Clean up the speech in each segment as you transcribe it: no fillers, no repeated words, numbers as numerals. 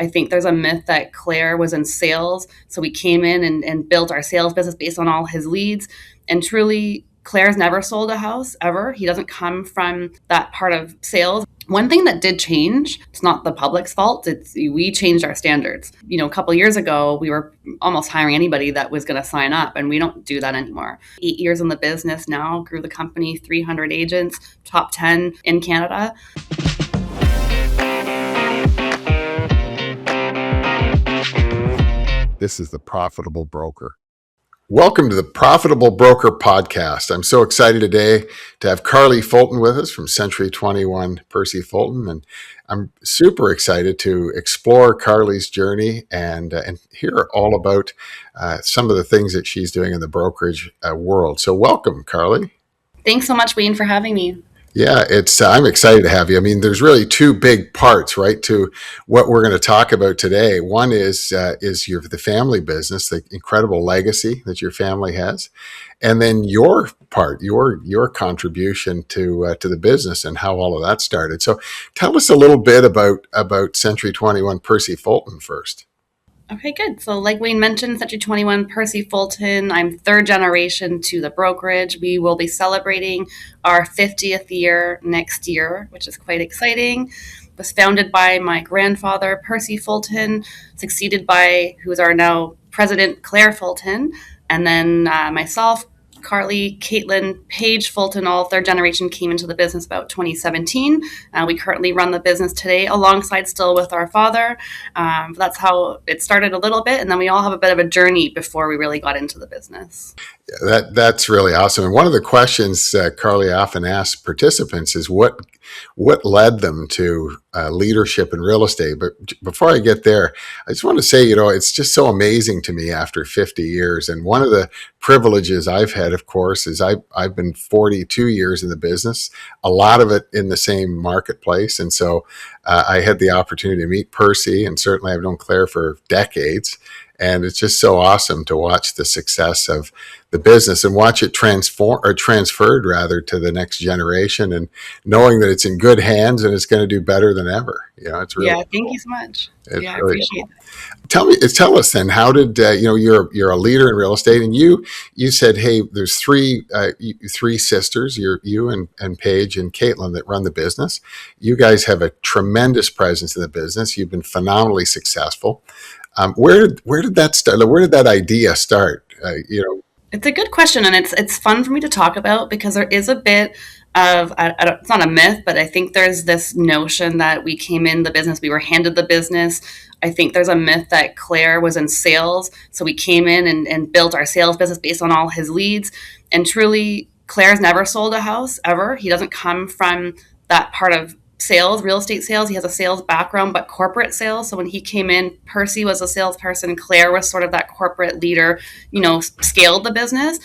I think there's a myth that Claire was in sales. So we came in and built our sales business based on all his leads. And truly, Claire's never sold a house ever. He doesn't come from that part of sales. One thing that did change, it's not the public's fault, it's we changed our standards. A couple of years ago, we were almost hiring anybody that was going to sign up, and we don't do that anymore. 8 years in the business now, grew the company, 300 agents, top 10 in Canada. This is the Profitable Broker. Welcome to the Profitable Broker podcast. I'm so excited today to have Carly Fulton with us from Century 21 Percy Fulton, and I'm super excited to explore Carly's journey and hear all about some of the things that she's doing in the brokerage world. So welcome, Carly. Thanks so much, Wayne, for having me. Yeah, I'm excited to have you. I mean, there's really two big parts, right, to what we're going to talk about today. One is the family business, the incredible legacy that your family has, and then your part, your contribution to the business and how all of that started. So, tell us a little bit about Century 21 Percy Fulton first. Okay, good. So like Wayne mentioned, Century 21, Percy Fulton. I'm third generation to the brokerage. We will be celebrating our 50th year next year, which is quite exciting. It was founded by my grandfather, Percy Fulton, succeeded by who is our now president, Claire Fulton, and then myself, Carly, Caitlin, Paige Fulton, all third generation, came into the business about 2017. We currently run the business today alongside still with our father. That's how it started a little bit. And then we all have a bit of a journey before we really got into the business. That's really awesome. And one of the questions Carly often asks participants is what led them to leadership in real estate. But before I get there, I just want to say, it's just so amazing to me after 50 years. And one of the privileges I've had, of course, is I've been 42 years in the business, a lot of it in the same marketplace. And so I had the opportunity to meet Percy, and certainly I've known Claire for decades. And it's just so awesome to watch the success of the business and watch it transferred rather to the next generation, and knowing that it's in good hands and it's going to do better than ever. It's really thank you so much. Really I appreciate that. Tell us then, how did you're a leader in real estate, and you said, hey, there's three sisters, you and Paige and Caitlin, that run the business. You guys have a tremendous presence in the business. You've been phenomenally successful. Where did that start? Where did that idea start? It's a good question, and it's fun for me to talk about because there is a bit of, it's not a myth, but I think there's this notion that we came in the business, we were handed the business. I think there's a myth that Claire was in sales, so we came in and built our sales business based on all his leads. And truly, Claire's never sold a house ever. He doesn't come from that part of sales, real estate sales. He has a sales background, but corporate sales. So when he came in, Percy was a salesperson. Claire was sort of that corporate leader, scaled the business.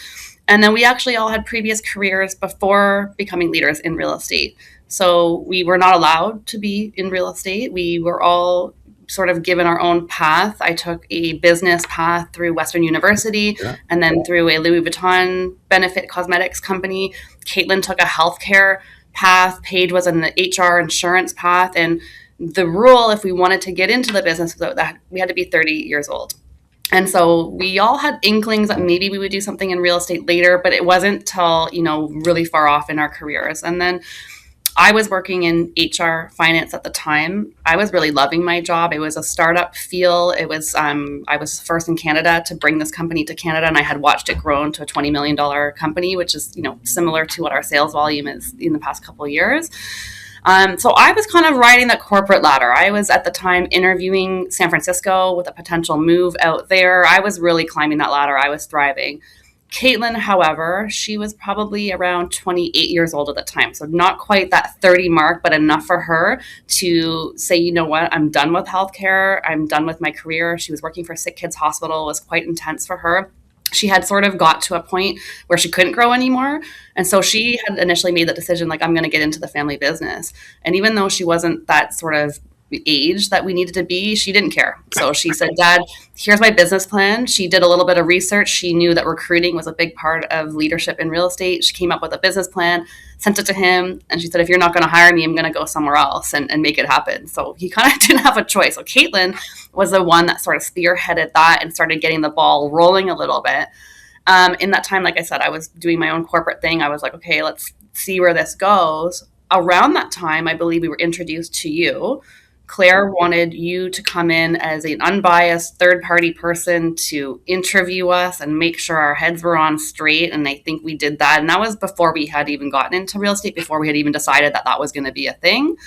And then we actually all had previous careers before becoming leaders in real estate. So we were not allowed to be in real estate. We were all sort of given our own path. I took a business path through Western University, and then through a Louis Vuitton benefit cosmetics company. Caitlin took a healthcare path. Paige was an HR insurance path. And the rule, if we wanted to get into the business, was that we had to be 30 years old. And so we all had inklings that maybe we would do something in real estate later, but it wasn't till, really far off in our careers. And then I was working in HR finance at the time. I was really loving my job. It was a startup feel. It was I was first in Canada to bring this company to Canada, and I had watched it grow into a $20 million company, which is similar to what our sales volume is in the past couple of years. So I was kind of riding the corporate ladder. I was at the time interviewing San Francisco with a potential move out there. I was really climbing that ladder. I was thriving. Caitlin, however, she was probably around 28 years old at the time. So not quite that 30 mark, but enough for her to say, you know what, I'm done with healthcare. I'm done with my career. She was working for Sick Kids Hospital. It was quite intense for her. She had sort of got to a point where she couldn't grow anymore. And so she had initially made the decision, like, I'm going to get into the family business. And even though she wasn't that sort of age that we needed to be, she didn't care. So she said, Dad, here's my business plan. She did a little bit of research. She knew that recruiting was a big part of leadership in real estate. She came up with a business plan, sent it to him, and she said, if you're not going to hire me, I'm going to go somewhere else and make it happen. So he kind of didn't have a choice. So Caitlin was the one that sort of spearheaded that and started getting the ball rolling a little bit. In that time, like I said, I was doing my own corporate thing. I was like, okay, let's see where this goes. Around that time, I believe we were introduced to you. Claire wanted you to come in as an unbiased third party person to interview us and make sure our heads were on straight. And I think we did that. And that was before we had even gotten into real estate, before we had even decided that that was going to be a thing.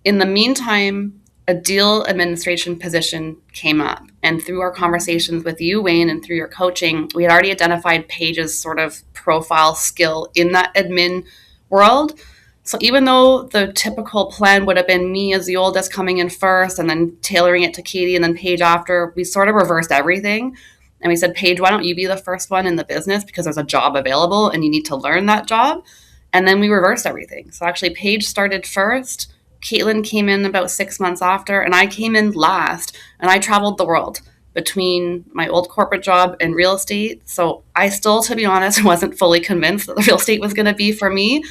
In the meantime, a deal administration position came up. And through our conversations with you, Wayne, and through your coaching, we had already identified Paige's sort of profile skill in that admin world. So even though the typical plan would have been me as the oldest coming in first and then tailoring it to Katie and then Paige after, we sort of reversed everything. And we said, Paige, why don't you be the first one in the business because there's a job available and you need to learn that job. And then we reversed everything. So actually, Paige started first. Caitlin came in about 6 months after, and I came in last. And I traveled the world between my old corporate job and real estate. So I still, to be honest, wasn't fully convinced that the real estate was going to be for me.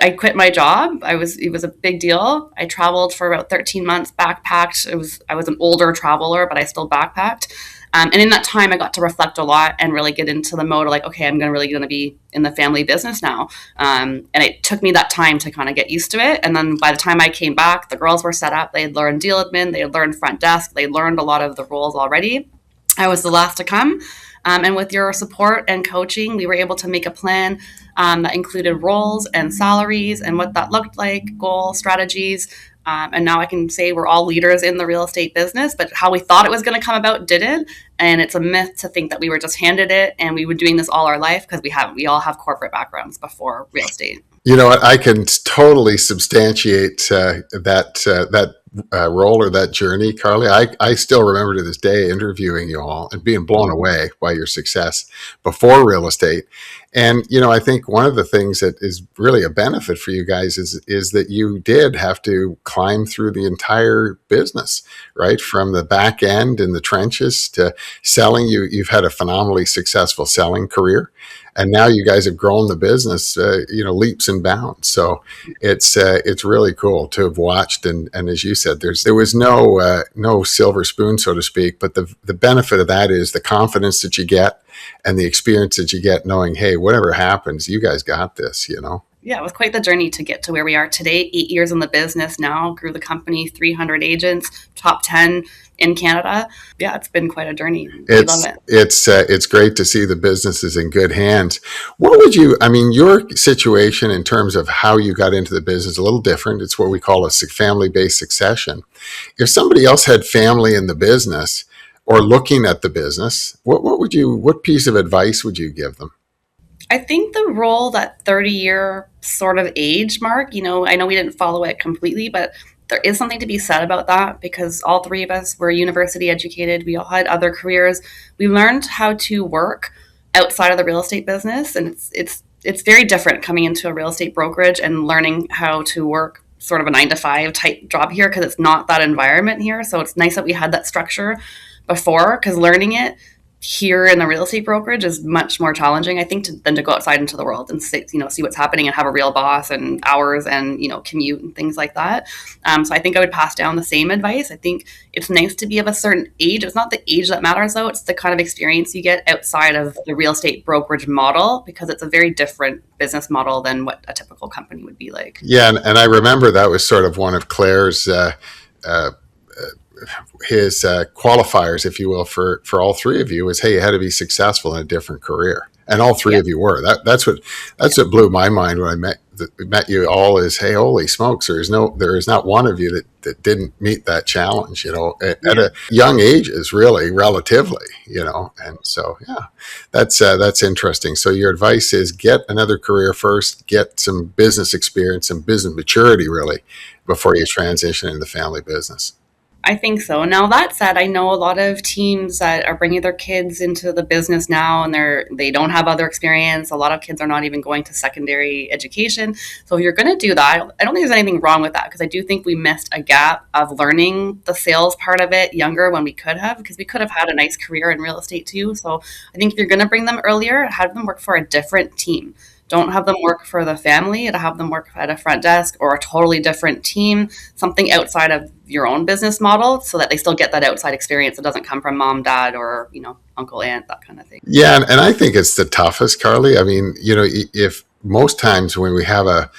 I quit my job. It was a big deal. I traveled for about 13 months, backpacked. I was an older traveler, but I still backpacked. And in that time, I got to reflect a lot and really get into the mode of like, okay, I'm really going to be in the family business now. And it took me that time to kind of get used to it. And then by the time I came back, the girls were set up. They had learned deal admin. They had learned front desk. They learned a lot of the roles already. I was the last to come. And with your support and coaching, we were able to make a plan that included roles and salaries and what that looked like, goals, strategies. And now I can say we're all leaders in the real estate business, but how we thought it was going to come about didn't. And it's a myth to think that we were just handed it and we were doing this all our life because we haven't. We all have corporate backgrounds before real estate. You know what? I can totally substantiate that role or that journey, Carly. I still remember to this day interviewing you all and being blown away by your success before real estate. And, you know, I think one of the things that is really a benefit for you guys is that you did have to climb through the entire business, right? From the back end in the trenches to selling. You've had a phenomenally successful selling career. And now you guys have grown the business, leaps and bounds. So it's really cool to have watched. And as you said, there was no silver spoon, so to speak. But the benefit of that is the confidence that you get and the experience that you get, knowing, hey, whatever happens, you guys got this. Yeah, it was quite the journey to get to where we are today. 8 years in the business now, grew the company, 300 agents, top 10 in Canada. Yeah, it's been quite a journey. We love it. It's great to see the business is in good hands. Your situation in terms of how you got into the business is a little different. It's what we call a family-based succession. If somebody else had family in the business or looking at the business, what piece of advice would you give them? I think the role, that 30-year sort of age mark, I know we didn't follow it completely, but there is something to be said about that because all three of us were university educated. We all had other careers. We learned how to work outside of the real estate business. And it's very different coming into a real estate brokerage and learning how to work sort of a 9 to 5 type job here because it's not that environment here. So it's nice that we had that structure before because learning it here in the real estate brokerage is much more challenging, I think, than to go outside into the world and see what's happening and have a real boss and hours and, commute and things like that. So I think I would pass down the same advice. I think it's nice to be of a certain age. It's not the age that matters, though. It's the kind of experience you get outside of the real estate brokerage model because it's a very different business model than what a typical company would be like. Yeah, and I remember that was sort of one of Claire's his qualifiers, if you will, for all three of you is, hey, you had to be successful in a different career, and all three of you were. That's what blew my mind when I met you all. Is, hey, holy smokes, there is not one of you that didn't meet that challenge. At a young ages, really, relatively. And so that's interesting. So your advice is get another career first, get some business experience, some business maturity, really, before you transition into the family business. I think so. Now that said, I know a lot of teams that are bringing their kids into the business now, and they don't have other experience. A lot of kids are not even going to secondary education. So if you're going to do that, I don't think there's anything wrong with that, because I do think we missed a gap of learning the sales part of it younger when we could have, because we could have had a nice career in real estate too. So I think if you're going to bring them earlier, have them work for a different team. Don't have them work for the family, to have them work at a front desk or a totally different team, something outside of your own business model, so that they still get that outside experience. It doesn't come from mom, dad, or, uncle, aunt, that kind of thing. Yeah, and I think it's the toughest, Carly. I mean, if most times when we have a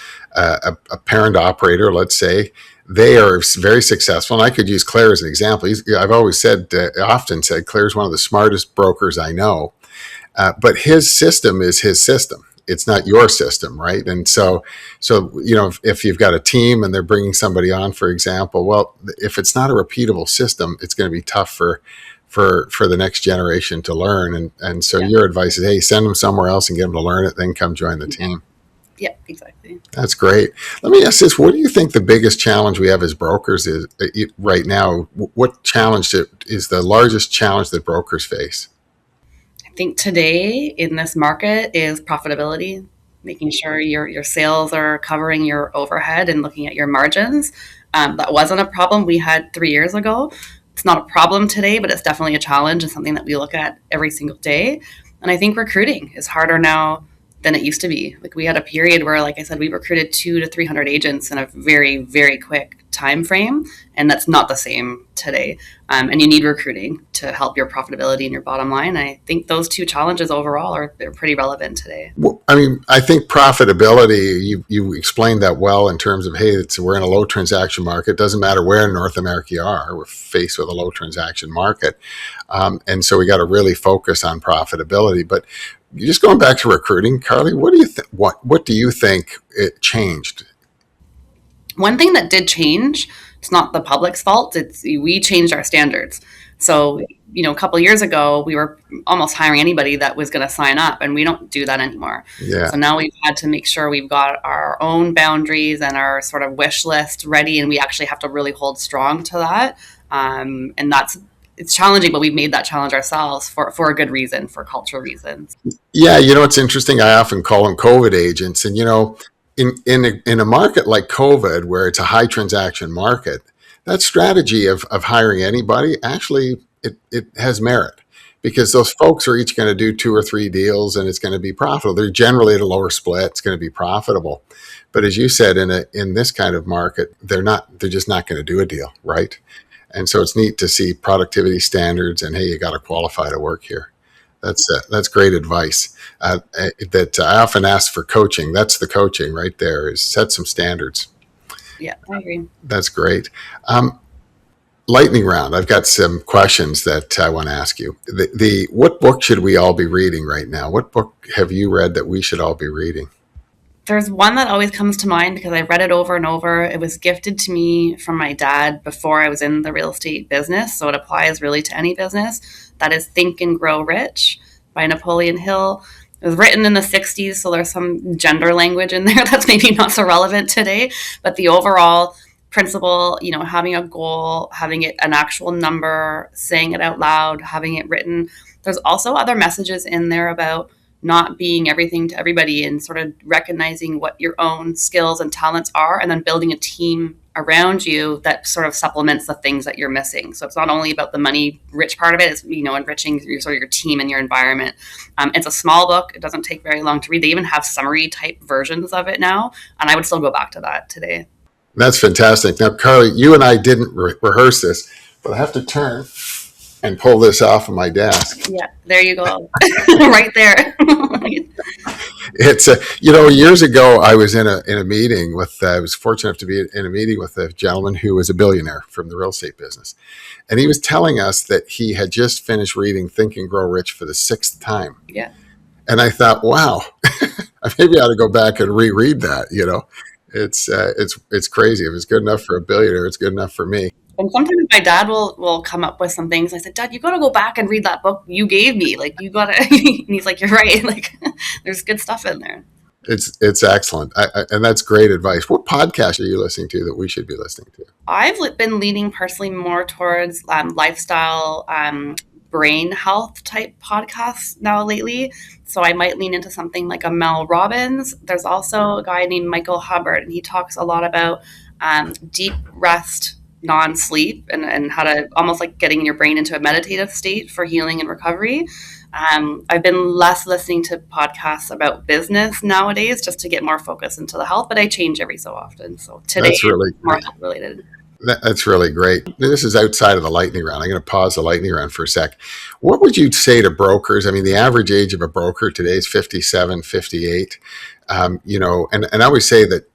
parent operator, let's say, they are very successful. And I could use Claire as an example. I've always said, often said, Claire's one of the smartest brokers I know. But his system is his system. It's not your system, right? And so if you've got a team and they're bringing somebody on, for example, well, if it's not a repeatable system, it's going to be tough for the next generation to learn. And so Yeah. your advice is, hey, send them somewhere else and get them to learn it, then come join the team. Yeah, exactly. That's great. Let me ask this: what do you think the biggest challenge we have as brokers is right now? What challenge is the largest challenge that brokers face? I think today in this market is profitability, making sure your sales are covering your overhead and looking at your margins. That wasn't a problem we had 3 years ago. It's not a problem today, but it's definitely a challenge and something that we look at every single day. And I think recruiting is harder now than it used to be. Like, we had a period where, like I said, we recruited 200 to 300 agents in a very, very quick time frame, and that's not the same today. And you need recruiting to help your profitability and your bottom line. I think those two challenges overall they're pretty relevant today. Well, I mean, I think profitability, you explained that well in terms of, hey, we're in a low transaction market. It doesn't matter where in North America you are, we're faced with a low transaction market. And so we got to really focus on profitability. But just going back to recruiting, Carly, what do you think? What do you think it changed? One thing that did change, it's not the public's fault, it's we changed our standards. So, a couple of years ago, we were almost hiring anybody that was going to sign up, and we don't do that anymore. Yeah, So now we've had to make sure we've got our own boundaries and our sort of wish list ready, and we actually have to really hold strong to that. And it's challenging, but we've made that challenge ourselves for a good reason, for cultural reasons. yeah. It's interesting. I often call them COVID agents, and in a market like COVID, where it's a high transaction market, that strategy of hiring anybody actually it has merit, because those folks are each going to do 2 or 3 deals and it's going to be profitable. They're generally at a lower split. It's going to be profitable. But as you said, in this kind of market, they're just not going to do a deal, right? And so it's neat to see productivity standards and, hey, you got to qualify to work here. That's great advice. That I often ask for coaching. That's the coaching right there, is set some standards. Yeah, I agree. That's great. Lightning round. I've got some questions that I want to ask you. What book should we all be reading right now? What book have you read that we should all be reading? There's one that always comes to mind because I've read it over and over. It was gifted to me from my dad before I was in the real estate business, so it applies really to any business. That is Think and Grow Rich by Napoleon Hill. It was written in the 60s, so there's some gender language in there that's maybe not so relevant today. But the overall principle, having a goal, having it an actual number, saying it out loud, having it written. There's also other messages in there about not being everything to everybody, and sort of recognizing what your own skills and talents are, and then building a team around you that sort of supplements the things that you're missing. So it's not only about the money rich part of it, it's, enriching your team and your environment. It's a small book. It doesn't take very long to read. They even have summary type versions of it now, and I would still go back to that today. That's fantastic. Now, Carly, you and I didn't rehearse this, but I have to turn and pull this off of my desk. Yeah, there you go. Right there. It's years ago I was in a meeting with I was fortunate enough to be in a meeting with a gentleman who was a billionaire from the real estate business, and he was telling us that he had just finished reading Think and Grow Rich for the 6th time. Yeah. And I thought, wow, maybe I ought to go back and reread that. It's crazy. If it's good enough for a billionaire, it's good enough for me. And sometimes my dad will come up with some things. I said, Dad, you got to go back and read that book you gave me. Like, you got to, and he's like, you're right. Like, there's good stuff in there. It's excellent, and that's great advice. What podcast are you listening to that we should be listening to? I've been leaning personally more towards lifestyle, brain health type podcasts now lately. So I might lean into something like a Mel Robbins. There's also a guy named Michael Hubbard, and he talks a lot about deep rest, non sleep, and how to almost like getting your brain into a meditative state for healing and recovery. I've been less listening to podcasts about business nowadays just to get more focus into the health, but I change every so often. So today That's it's really more health related. That's really great. This is outside of the lightning round. I'm going to pause the lightning round for a sec. What would you say to brokers? I mean, the average age of a broker today is 57, 58. And I always say that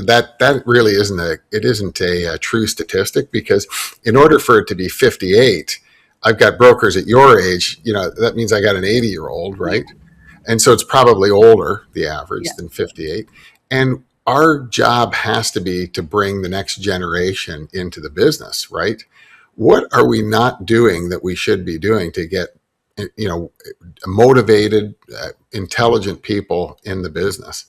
that really isn't a true statistic, because in order for it to be 58, I've got brokers at your age. That means I got an 80-year-old, right? And so it's probably older, the average, Yeah. than 58. And our job has to be to bring the next generation into the business, right? What are we not doing that we should be doing to get, you know, motivated, intelligent people in the business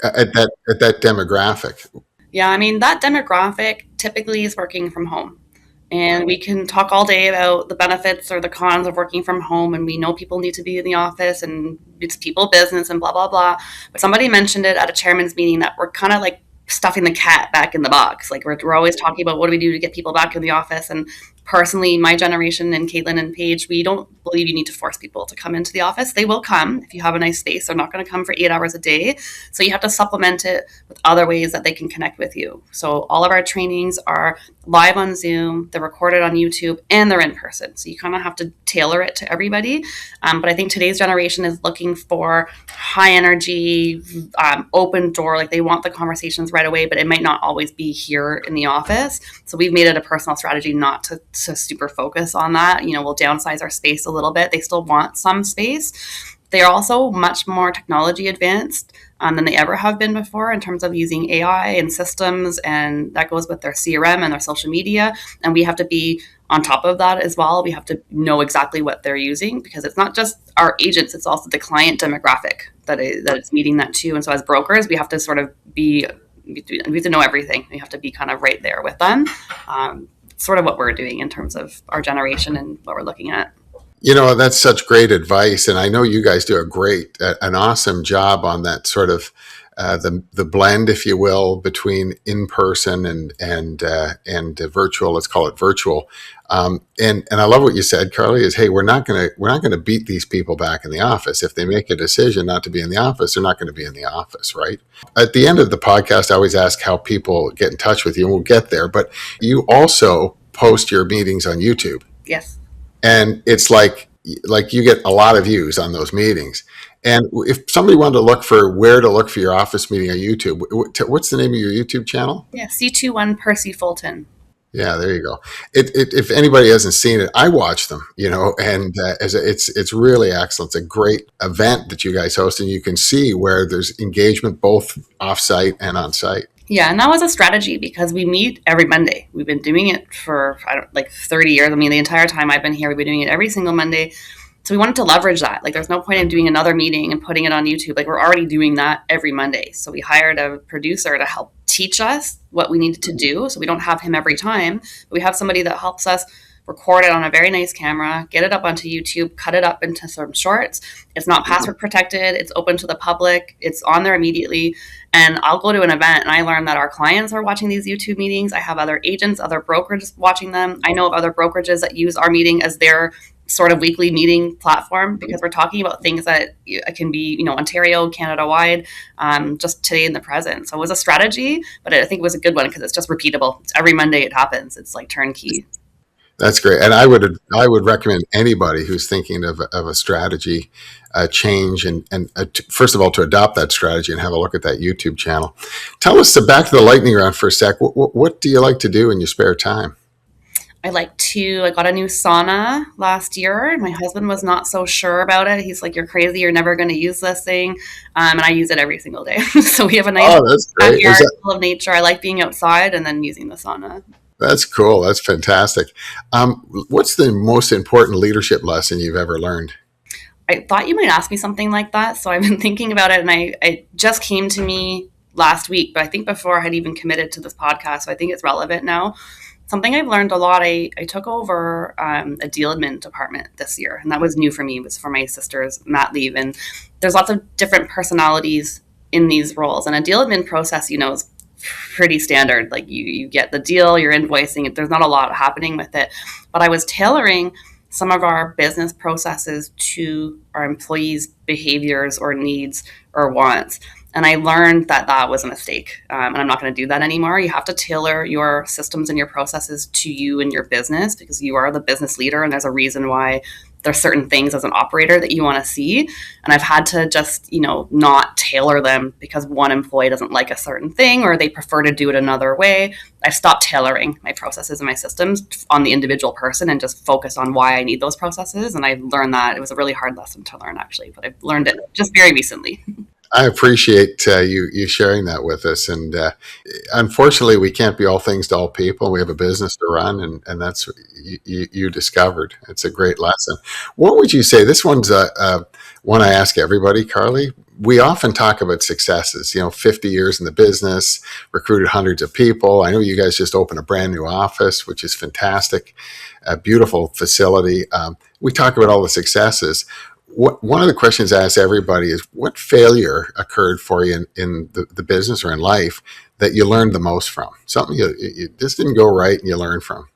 at that demographic? Yeah, I mean, that demographic typically is working from home. And we can talk all day about the benefits or the cons of working from home. And we know people need to be in the office and it's people business and blah, blah, blah. But somebody mentioned it at a chairman's meeting that we're kind of like stuffing the cat back in the box. Like we're always talking about what do we do to get people back in the office. And personally, my generation and Caitlin and Paige, we don't believe you need to force people to come into the office. They will come if you have a nice space. They're not going to come for 8 hours a day. So you have to supplement it with other ways that they can connect with you. So all of our trainings are live on Zoom, they're recorded on YouTube, and they're in person. So you kind of have to tailor it to everybody. But I think today's generation is looking for high energy, open door. Like they want the conversations right away, but it might not always be here in the office. So we've made it a personal strategy not to super focus on that. We'll downsize our space a little bit. They still want some space. They're also much more technology advanced than they ever have been before in terms of using AI and systems, and that goes with their CRM and their social media. And we have to be on top of that as well. We have to know exactly what they're using, because it's not just our agents, it's also the client demographic that it's meeting that too. And so as brokers, we have to sort of we have to know everything. We have to be kind of right there with them. Sort of what we're doing in terms of our generation and what we're looking at. That's such great advice, and I know you guys do an awesome job on that sort of the blend, if you will, between in person and virtual. Let's call it virtual. And I love what you said, Carly. Is hey, we're not gonna beat these people back in the office. If they make a decision not to be in the office, they're not going to be in the office, right? At the end of the podcast, I always ask how people get in touch with you, and we'll get there. But you also post your meetings on YouTube. Yes. And it's like you get a lot of views on those meetings. And if somebody wanted to look for where to look for your office meeting on YouTube, what's the name of your YouTube channel? Yeah, C21 Percy Fulton. Yeah, there you go. If anybody hasn't seen it, I watch them, and it's really excellent. It's a great event that you guys host, and you can see where there's engagement both offsite and on site. Yeah, and that was a strategy because we meet every Monday. We've been doing it for like 30 years. I mean, the entire time I've been here, we've been doing it every single Monday. So we wanted to leverage that. Like, there's no point in doing another meeting and putting it on YouTube. Like, we're already doing that every Monday. So we hired a producer to help teach us what we needed to do. So we don't have him every time, but we have somebody that helps us record it on a very nice camera, get it up onto YouTube, cut it up into some shorts. It's not password protected. It's open to the public. It's on there immediately. And I'll go to an event and I learn that our clients are watching these YouTube meetings. I have other agents, other brokers watching them. I know of other brokerages that use our meeting as their sort of weekly meeting platform, because we're talking about things that can be, Ontario, Canada wide, just today in the present. So it was a strategy, but I think it was a good one because it's just repeatable. It's every Monday it happens. It's like turnkey. That's great, and I would recommend anybody who's thinking of a strategy change and first of all to adopt that strategy and have a look at that YouTube channel. Tell us back to the lightning round for a sec. What do you like to do in your spare time? I got a new sauna last year. My husband was not so sure about it. He's like, "You're crazy. You're never going to use this thing." And I use it every single day. So we have a nice That's great. backyard full of nature. I like being outside and then using the sauna. That's cool. That's fantastic. What's the most important leadership lesson you've ever learned? I thought you might ask me something like that. So I've been thinking about it, and it just came to me last week, but I think before I had even committed to this podcast. So I think it's relevant now. Something I've learned a lot. I took over a deal admin department this year, and that was new for me. It was for my sister's mat leave, and there's lots of different personalities in these roles. And a deal admin process, is pretty standard. Like you get the deal, you're invoicing it. There's not a lot happening with it. But I was tailoring some of our business processes to our employees' behaviors or needs or wants. And I learned that that was a mistake. And I'm not going to do that anymore. You have to tailor your systems and your processes to you and your business, because you are the business leader. And there's a reason why there's certain things as an operator that you want to see. And I've had to just, not tailor them because one employee doesn't like a certain thing or they prefer to do it another way. I've stopped tailoring my processes and my systems on the individual person and just focus on why I need those processes. And I've learned that it was a really hard lesson to learn, actually, but I've learned it just very recently. I appreciate you sharing that with us. And unfortunately, we can't be all things to all people. We have a business to run, and that's what you discovered. It's a great lesson. What would you say? This one's one I ask everybody, Carly. We often talk about successes, 50 years in the business, recruited hundreds of people. I know you guys just opened a brand new office, which is fantastic, a beautiful facility. We talk about all the successes. One of the questions I ask everybody is, what failure occurred for you in the business or in life that you learned the most from? Something you just didn't go right and you learned from.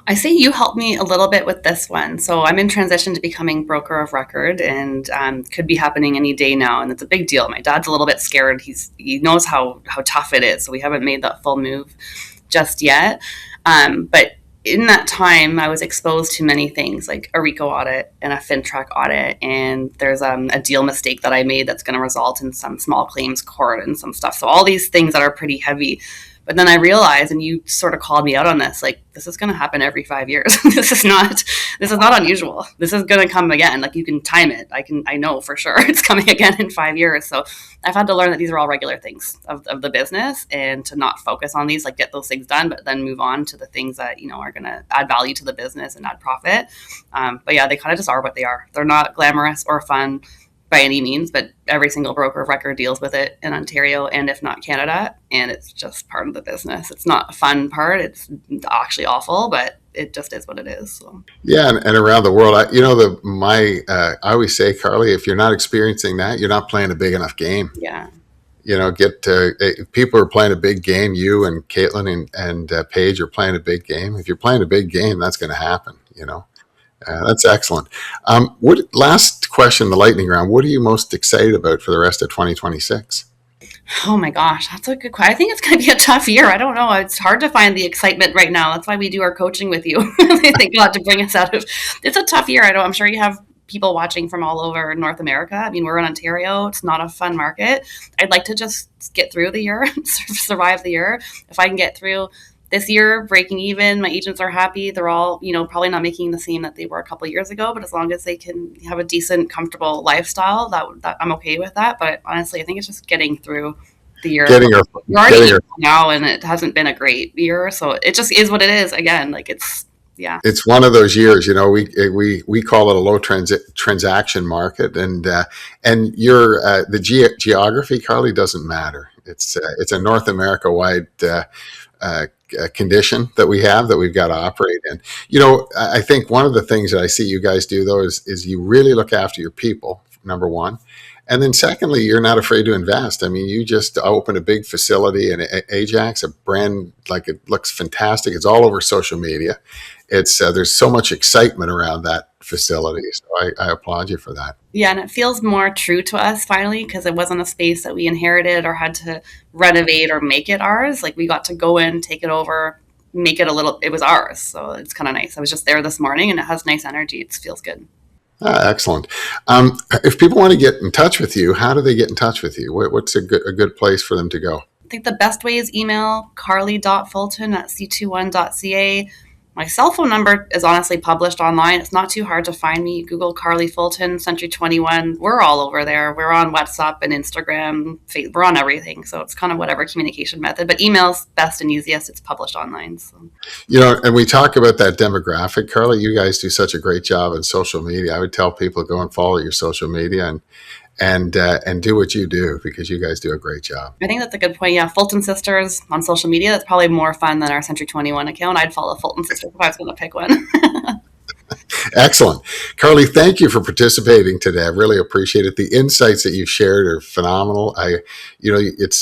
I say you helped me a little bit with this one. So I'm in transition to becoming broker of record, and could be happening any day now. And it's a big deal. My dad's a little bit scared. He knows how tough it is. So we haven't made that full move just yet. But in that time, I was exposed to many things like a RICO audit and a FinTrack audit. And there's a deal mistake that I made that's going to result in some small claims court and some stuff. So all these things that are pretty heavy. But then I realized, and you sort of called me out on this, like, this is going to happen every 5 years. This is not unusual. This is going to come again. Like, you can time it. I know for sure it's coming again in 5 years. So I've had to learn that these are all regular things of the business, and to not focus on these, like get those things done, but then move on to the things that, are going to add value to the business and add profit. But yeah, they kind of just are what they are. They're not glamorous or fun by any means, but every single broker of record deals with it in Ontario and if not Canada, and it's just part of the business. It's not a fun part. It's actually awful, but it just is what it is. So. Yeah, and around the world, I always say, Carly, if you're not experiencing that, you're not playing a big enough game. Yeah. People are playing a big game. You and Caitlin and Paige are playing a big game. If you're playing a big game, that's going to happen. That's excellent. Last question, the lightning round. What are you most excited about for the rest of 2026? Oh my gosh, that's a good question. I think it's going to be a tough year. I don't know. It's hard to find the excitement right now. That's why we do our coaching with you. Thank God to bring us out of. It's a tough year. I'm sure you have people watching from all over North America. I mean, we're in Ontario. It's not a fun market. I'd like to just get through the year, survive the year. If I can get through this year, breaking even, my agents are happy. They're all, probably not making the same that they were a couple of years ago, but as long as they can have a decent, comfortable lifestyle, that I'm okay with that. But honestly, I think it's just getting through the year. We're already now, and it hasn't been a great year, so it just is what it is. Again, like yeah. It's one of those years, we call it a low transaction market, and your the geography, Carly, doesn't matter. It's a North America wide condition that we've got to operate in. I think one of the things that I see you guys do, though, is you really look after your people, number one. And then secondly, you're not afraid to invest. I mean, you just opened a big facility in Ajax, a brand, like, it looks fantastic. It's all over social media. It's there's so much excitement around that facility. So I applaud you for that. Yeah, and it feels more true to us finally, because it wasn't a space that we inherited or had to renovate or make it ours. Like, we got to go in, take it over, make it it was ours. So it's kind of nice. I was just there this morning, and it has nice energy. It feels good. Excellent. If people want to get in touch with you, how do they get in touch with you? What's a good place for them to go? I think the best way is email carly.fulton@c21.ca. My cell phone number is honestly published online. It's not too hard to find me. Google Carly Fulton, Century 21. We're all over there. We're on WhatsApp and Instagram. We're on everything. So it's kind of whatever communication method. But email's best and easiest. It's published online. So. And we talk about that demographic, Carly. You guys do such a great job in social media. I would tell people go and follow your social media and do what you do, because you guys do a great job. I think that's a good point. Yeah, Fulton Sisters on social media. That's probably more fun than our Century 21 account. I'd follow Fulton Sisters if I was going to pick one. Excellent. Carly, thank you for participating today. I really appreciate it. The insights that you've shared are phenomenal. It's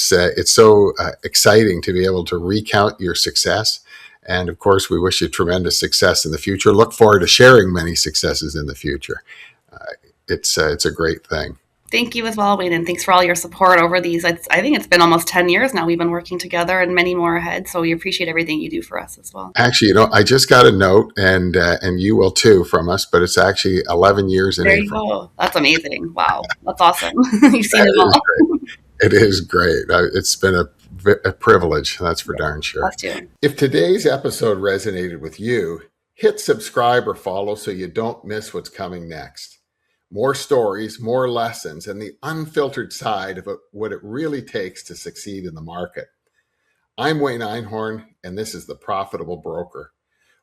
so exciting to be able to recount your success. And of course, we wish you tremendous success in the future. Look forward to sharing many successes in the future. It's a great thing. Thank you as well, Wayne, and thanks for all your support over these. I think it's been almost 10 years now we've been working together, and many more ahead. So we appreciate everything you do for us as well. Actually, I just got a note, and you will too, from us, but it's actually 11 years in There you April. go. That's amazing. Wow. That's awesome. You've seen it all. It is great. It's been a privilege, that's for darn sure. Us too. If today's episode resonated with you, hit subscribe or follow so you don't miss what's coming next. More stories, more lessons, and the unfiltered side of what it really takes to succeed in the market. I'm Wayne Einhorn, and this is The Profitable Broker.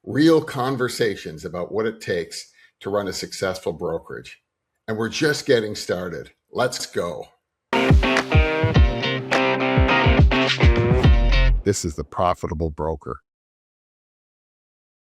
Real conversations about what it takes to run a successful brokerage. And we're just getting started. Let's go. This is The Profitable Broker.